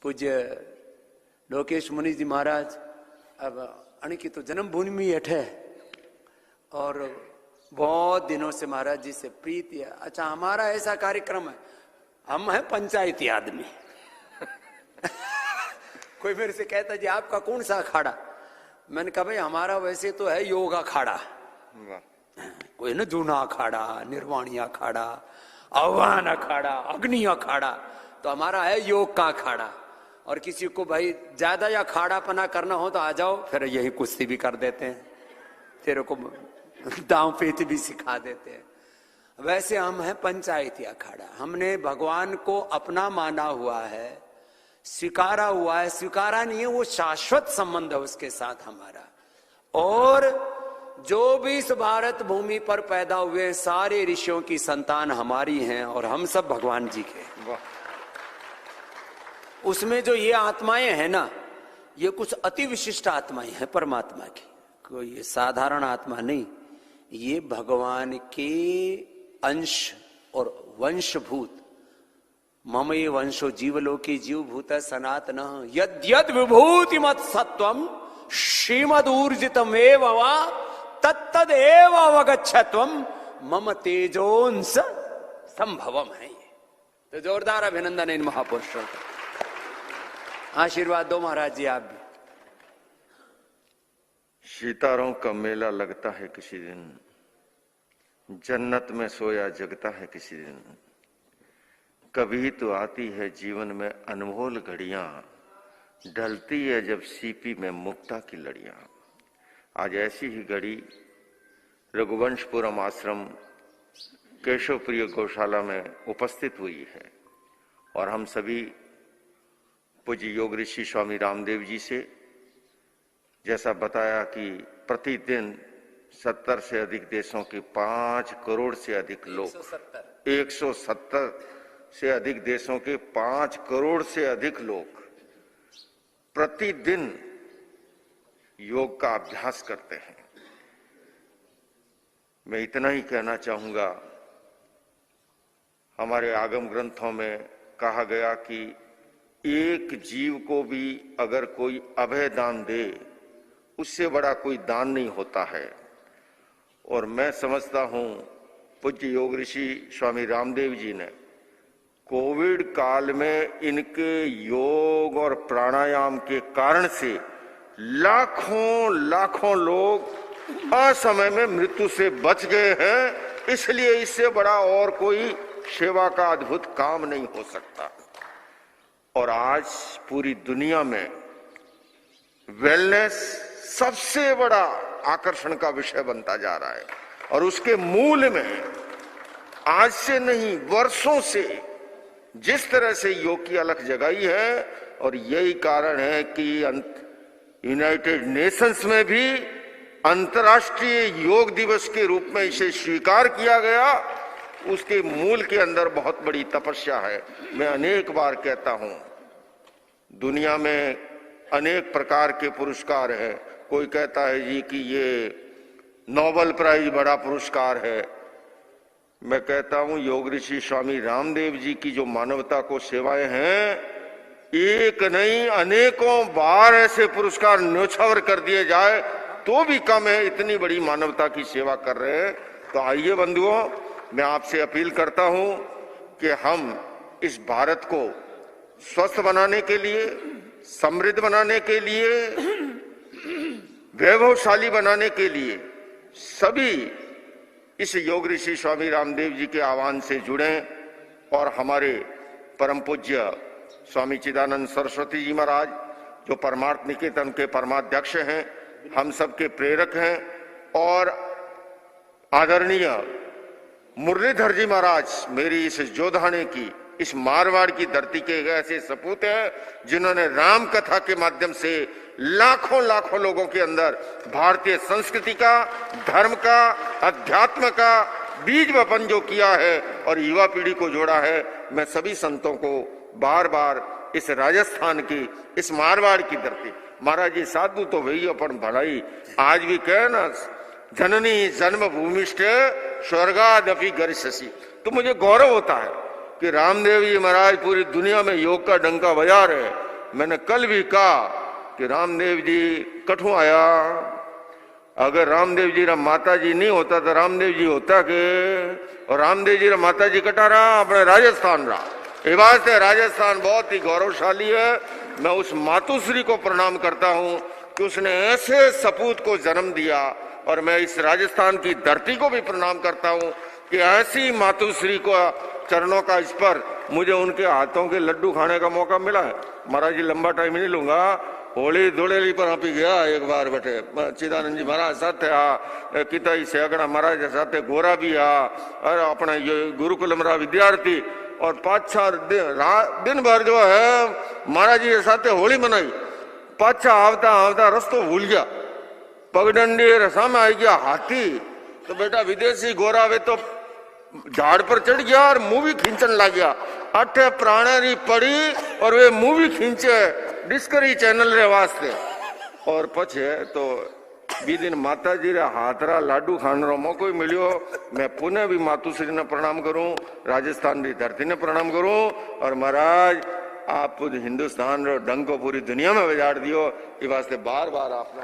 पूज्य लोकेश मुनि जी महाराज अब अणकी तो जन्मभूमि हेठे और बहुत दिनों से महाराज जी से प्रीति है। अच्छा, हमारा ऐसा कार्यक्रम है, हम है पंचायती आदमी कोई मेरे से कहता जी आपका कौन सा अखाड़ा, मैंने कहा भाई हमारा वैसे तो है योग अखाड़ा, कोई ना जूना अखाड़ा, निर्वाणी अखाड़ा, आह्वान अखाड़ा, अग्नि अखाड़ा, तो हमारा है योग का अखाड़ा। और किसी को भाई ज्यादा या अखाड़ापना करना हो तो आ जाओ, फिर यही कुश्ती भी कर देते हैं, तेरे को दांव पेच भी सिखा देते हैं। वैसे हम हैं पंचायती अखाड़ा, हमने भगवान को अपना माना हुआ है, स्वीकारा हुआ है, स्वीकारा नहीं है, वो शाश्वत संबंध है उसके साथ हमारा। और जो भी इस भारत भूमि पर पैदा हुए सारे ऋषियों की संतान हमारी हैं और हम सब भगवान जी के। उसमें जो ये आत्माएं हैं ना, ये कुछ अति विशिष्ट आत्माएं हैं परमात्मा की, कोई ये साधारण आत्मा नहीं, ये भगवान के अंश और वंशभूत। मम ये वंशो जीवलोकी जीवभूत सनातन यद्यद विभूति मत सत्वम श्रीमदूर्जितमेव वा तत्तदेव अवगच्छत्वम मम तेजोंस संभवम है। ये तो जोरदार अभिनंदन इन महापुरुषों का। आशीर्वाद दो महाराज जी आप भी। सितारों का मेला लगता है किसी दिन, जन्नत में सोया जगता है किसी दिन, कभी तो आती है जीवन में अनमोल घड़ियां, ढलती है जब सीपी में मुक्ता की लड़ियां। आज ऐसी ही घड़ी रघुवंशपुरम आश्रम केशवप्रिय गौशाला में उपस्थित हुई है और हम सभी पूज्य योग ऋषि स्वामी रामदेव जी से जैसा बताया कि प्रतिदिन 70 से अधिक देशों के 5 करोड़ से अधिक लोग, 170 से अधिक देशों के 5 करोड़ से अधिक लोग प्रतिदिन योग का अभ्यास करते हैं। मैं इतना ही कहना चाहूंगा, हमारे आगम ग्रंथों में कहा गया कि एक जीव को भी अगर कोई अभय दान दे उससे बड़ा कोई दान नहीं होता है। और मैं समझता हूं पूज्य योग ऋषि स्वामी रामदेव जी ने कोविड काल में इनके योग और प्राणायाम के कारण से लाखों लाखों लोग असमय में मृत्यु से बच गए हैं। इसलिए इससे बड़ा और कोई सेवा का अद्भुत काम नहीं हो सकता। और आज पूरी दुनिया में वेलनेस सबसे बड़ा आकर्षण का विषय बनता जा रहा है और उसके मूल में आज से नहीं वर्षों से जिस तरह से योग की अलख जगाई है, और यही कारण है कि यूनाइटेड नेशंस में भी अंतर्राष्ट्रीय योग दिवस के रूप में इसे स्वीकार किया गया। उसके मूल के अंदर बहुत बड़ी तपस्या है। मैं अनेक बार कहता हूं, दुनिया में अनेक प्रकार के पुरस्कार हैं। कोई कहता है जी कि ये नोबेल प्राइज बड़ा पुरस्कार है। मैं कहता हूं योग ऋषि स्वामी रामदेव जी की जो मानवता को सेवाएं हैं, एक नहीं अनेकों बार ऐसे पुरस्कार न्योछावर कर दिए जाए तो भी कम है, इतनी बड़ी मानवता की सेवा कर रहे हैं। तो आइए बंधुओं, मैं आपसे अपील करता हूं कि हम इस भारत को स्वस्थ बनाने के लिए, समृद्ध बनाने के लिए, वैभवशाली बनाने के लिए सभी इस योग ऋषि स्वामी रामदेव जी के आह्वान से जुड़ें और हमारे परम पूज्य स्वामी चिदानंद सरस्वती जी महाराज जो परमार्थ निकेतन के परमाध्यक्ष हैं, हम सबके प्रेरक हैं, और आदरणीय मुरलीधर जी महाराज मेरी इस जोधाने की, इस मारवाड़ की धरती के ऐसे सपूत हैं जिन्होंने राम कथा के माध्यम से लाखों लाखों लोगों के अंदर भारतीय संस्कृति का, धर्म का, अध्यात्म का बीज वपन जो किया है और युवा पीढ़ी को जोड़ा है। मैं सभी संतों को बार बार इस राजस्थान की, इस मारवाड़ की धरती, महाराज जी साधु तो वही अपन भलाई आज भी कहे ना, जननी जन्म भूमिष्ठ स्वर्गादपि गरिष्यसि। तो मुझे गौरव होता है कि रामदेव जी महाराज पूरी दुनिया में योग का डंका बजा रहे हैं मैंने कल भी कहा कि रामदेव जी कठू आया, अगर रामदेव जी रा माता जी नहीं होता तो रामदेव जी होता के, और रामदेव जी रा माता जी कटा रहा अपने राजस्थान रहा। ये बात है, राजस्थान बहुत ही गौरवशाली है। मैं उस मातुश्री को प्रणाम करता हूं कि उसने ऐसे सपूत को जन्म दिया, और मैं इस राजस्थान की धरती को भी प्रणाम करता हूं कि ऐसी मातुश्री को चरणों का इस पर मुझे उनके हाथों के लड्डू खाने का मौका मिला है। महाराज जी लंबा टाइम नहीं लूंगा, होली धुड़ेली पर आप गया एक बार बटे चिदानंद जी महाराज साथ आ, किताई सेगड़ा महाराज साथ गोरा भी आ, और अपना ये गुरुकुलम रा विद्यार्थी, और 5-6 दिन भर जो है महाराज जी के साथ होली मनाई। पाछा आवता आवता रस्तो भूल गया, पगडंडी रसा में आई गया हाथी, तो बेटा विदेशी गोरा वे तो झाड़ पर चढ़ गया और मूवी खींचन लग गया। अठे प्राणी पड़ी और वे मूवी खींचे डिस्कवरी चैनल रे वास्ते। और पछे तो बी दिन माता जी रे हाथरा लाडू खाने रो मौको मिलियो। मैं पुनः भी मातुश्री ने प्रणाम करूं, राजस्थान की धरती ने प्रणाम करूं, और महाराज आप हिंदुस्तान रो डंक को पूरी दुनिया में बिगाड़ दियो, ये वास्ते बार बार आपने